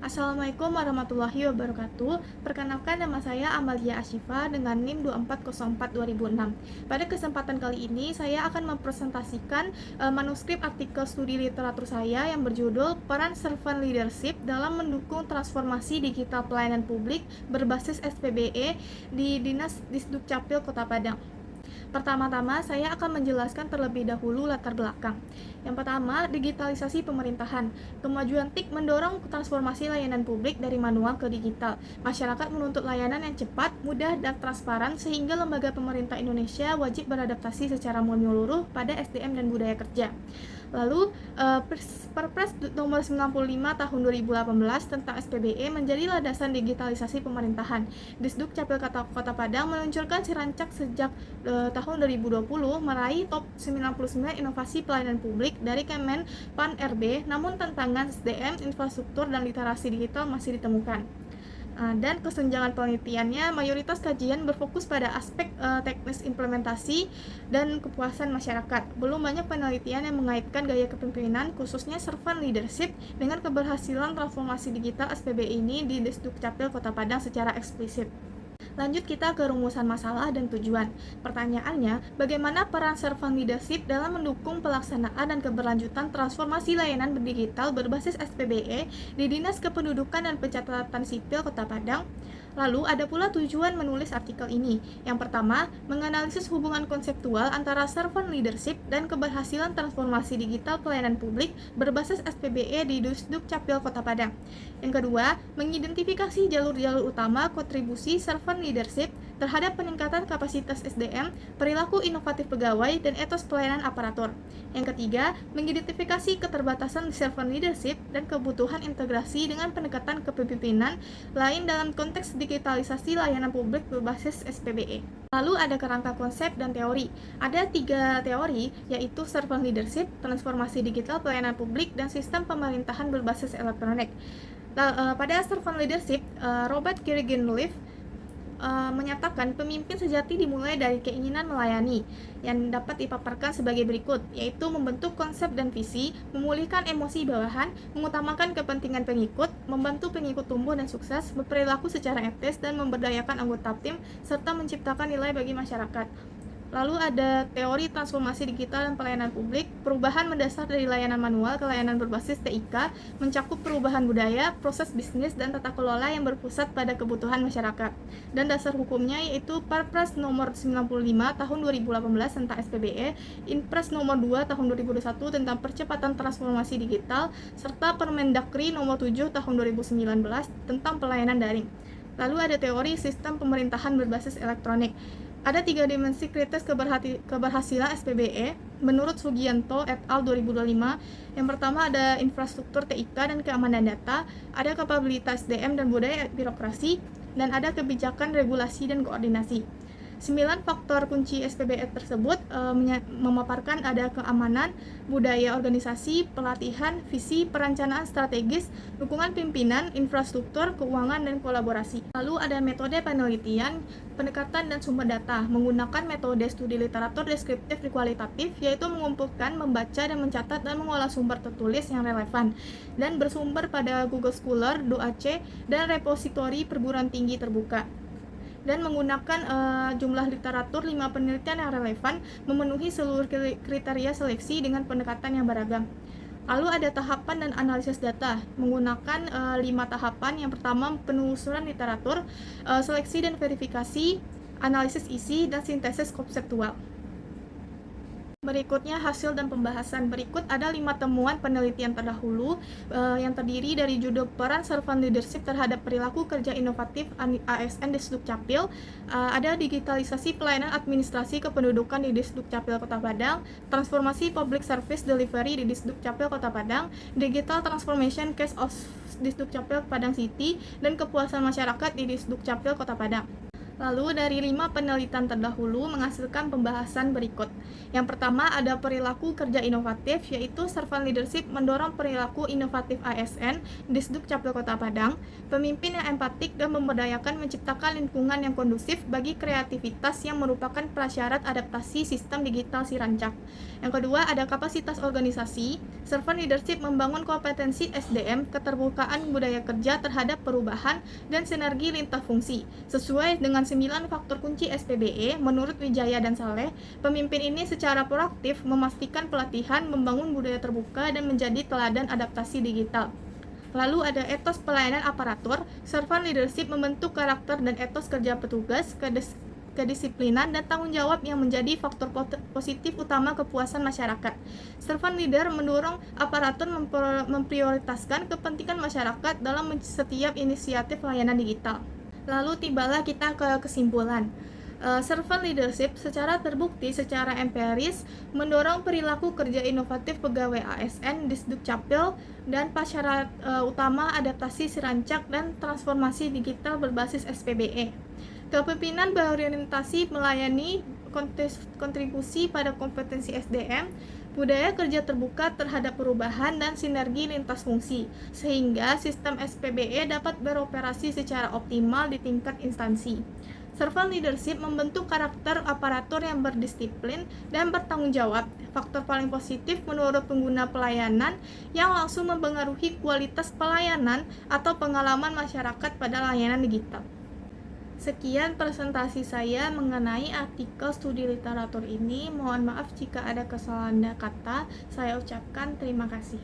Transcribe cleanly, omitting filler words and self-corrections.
Assalamualaikum warahmatullahi wabarakatuh. Perkenalkan, nama saya Amalia Asyifa dengan NIM 2404-2006. Pada kesempatan kali ini saya akan mempresentasikan manuskrip artikel studi literatur saya yang berjudul Peran Servant Leadership dalam Mendukung Transformasi Digital Pelayanan Publik berbasis SPBE di Dinas Disdukcapil Kota Padang. Pertama-tama, saya akan menjelaskan terlebih dahulu latar belakang. Yang pertama, digitalisasi pemerintahan. Kemajuan TIK mendorong transformasi layanan publik dari manual ke digital. Masyarakat menuntut layanan yang cepat, mudah, dan transparan sehingga lembaga pemerintah Indonesia wajib beradaptasi secara menyeluruh pada SDM dan budaya kerja. Lalu, Perpres nomor 95 tahun 2018 tentang SPBE menjadi landasan digitalisasi pemerintahan. Disdukcapil Kota Padang meluncurkan Sirancak sejak tahun 2020 meraih top 99 inovasi pelayanan publik dari Kemen Pan RB, namun tantangan SDM, infrastruktur, dan literasi digital masih ditemukan. Dan kesenjangan penelitiannya, mayoritas kajian berfokus pada aspek teknis implementasi dan kepuasan masyarakat. Belum banyak penelitian yang mengaitkan gaya kepemimpinan, khususnya servant leadership, dengan keberhasilan transformasi digital SPBE ini di Disdukcapil Kota Padang secara eksplisit. Lanjut kita ke rumusan masalah dan tujuan. Pertanyaannya, bagaimana peran servant leadership dalam mendukung pelaksanaan dan keberlanjutan transformasi layanan digital berbasis SPBE di Dinas Kependudukan dan Pencatatan Sipil Kota Padang? Lalu ada pula tujuan menulis artikel ini. Yang pertama, menganalisis hubungan konseptual antara servant leadership dan keberhasilan transformasi digital pelayanan publik berbasis SPBE di Disdukcapil Kota Padang. Yang kedua, mengidentifikasi jalur-jalur utama kontribusi servant leadership terhadap peningkatan kapasitas SDM, perilaku inovatif pegawai, dan etos pelayanan aparatur. Yang ketiga, mengidentifikasi keterbatasan servant leadership dan kebutuhan integrasi dengan pendekatan kepemimpinan lain dalam konteks digitalisasi layanan publik berbasis SPBE. Lalu ada kerangka konsep dan teori. Ada 3 teori, yaitu servant leadership, transformasi digital pelayanan publik, dan sistem pemerintahan berbasis elektronik. Pada servant leadership, Robert Kirigenleaf menyatakan pemimpin sejati dimulai dari keinginan melayani, yang dapat dipaparkan sebagai berikut, yaitu membentuk konsep dan visi, memulihkan emosi bawahan, mengutamakan kepentingan pengikut, membantu pengikut tumbuh dan sukses, berperilaku secara etis, dan memberdayakan anggota tim, serta menciptakan nilai bagi masyarakat. Lalu ada teori transformasi digital dan pelayanan publik. Perubahan mendasar dari layanan manual ke layanan berbasis TIK mencakup perubahan budaya, proses bisnis, dan tata kelola yang berpusat pada kebutuhan masyarakat. Dan dasar hukumnya yaitu Perpres nomor 95 tahun 2018 tentang SPBE, Inpres nomor 2 tahun 2021 tentang percepatan transformasi digital, serta Permendagri nomor 7 tahun 2019 tentang pelayanan daring. Lalu ada teori sistem pemerintahan berbasis elektronik. Ada 3 dimensi kritis keberhasilan SPBE menurut Sugianto et al. 2025. Yang pertama ada infrastruktur TIK dan keamanan data, ada kapabilitas SDM dan budaya birokrasi, dan ada kebijakan regulasi dan koordinasi. 9 faktor kunci SPBE tersebut memaparkan ada keamanan, budaya organisasi, pelatihan, visi, perencanaan strategis, dukungan pimpinan, infrastruktur, keuangan, dan kolaborasi. Lalu ada metode penelitian, pendekatan, dan sumber data menggunakan metode studi literatur deskriptif kualitatif, yaitu mengumpulkan, membaca, dan mencatat dan mengolah sumber tertulis yang relevan dan bersumber pada Google Scholar, DOAC, dan repositori perguruan tinggi terbuka, dan menggunakan jumlah literatur 5 penelitian yang relevan memenuhi seluruh kriteria seleksi dengan pendekatan yang beragam. Lalu ada tahapan dan analisis data menggunakan 5 tahapan. Yang pertama, penelusuran literatur, seleksi dan verifikasi, analisis isi, dan sintesis konseptual. Berikutnya hasil dan pembahasan. Berikut ada 5 temuan penelitian terdahulu yang terdiri dari judul peran servant leadership terhadap perilaku kerja inovatif ASN Disdukcapil, ada digitalisasi pelayanan administrasi kependudukan di Disdukcapil Kota Padang, transformasi public service delivery di Disdukcapil Kota Padang, digital transformation case of Disdukcapil Padang City, dan kepuasan masyarakat di Disdukcapil Kota Padang. Lalu dari 5 penelitian terdahulu menghasilkan pembahasan berikut. Yang pertama ada perilaku kerja inovatif, yaitu servant leadership mendorong perilaku inovatif ASN di Disduk-Capil Kota Padang, pemimpin yang empatik dan memberdayakan menciptakan lingkungan yang kondusif bagi kreativitas yang merupakan prasyarat adaptasi sistem digital si rancak. Yang kedua ada kapasitas organisasi, servant leadership membangun kompetensi SDM, keterbukaan budaya kerja terhadap perubahan dan sinergi lintas fungsi. Sesuai dengan 9 faktor kunci SPBE, menurut Wijaya dan Saleh, pemimpin ini secara proaktif memastikan pelatihan, membangun budaya terbuka, dan menjadi teladan adaptasi digital. Lalu ada etos pelayanan aparatur, servant leadership membentuk karakter dan etos kerja petugas, kedisiplinan, dan tanggung jawab yang menjadi faktor positif utama kepuasan masyarakat. Servant leader mendorong aparatur memprioritaskan kepentingan masyarakat dalam setiap inisiatif layanan digital. Lalu tibalah kita ke kesimpulan. Servant leadership secara terbukti secara empiris mendorong perilaku kerja inovatif pegawai ASN di Disduk-Capil dan prasyarat utama adaptasi sirancak dan transformasi digital berbasis SPBE. Kepemimpinan berorientasi melayani kontribusi pada kompetensi SDM, budaya kerja terbuka terhadap perubahan, dan sinergi lintas fungsi, sehingga sistem SPBE dapat beroperasi secara optimal di tingkat instansi. Servant leadership membentuk karakter aparatur yang berdisiplin dan bertanggung jawab. Faktor paling positif menurut pengguna pelayanan yang langsung mempengaruhi kualitas pelayanan atau pengalaman masyarakat pada layanan digital. Sekian presentasi saya mengenai artikel studi literatur ini. Mohon maaf jika ada kesalahan kata. Saya ucapkan terima kasih.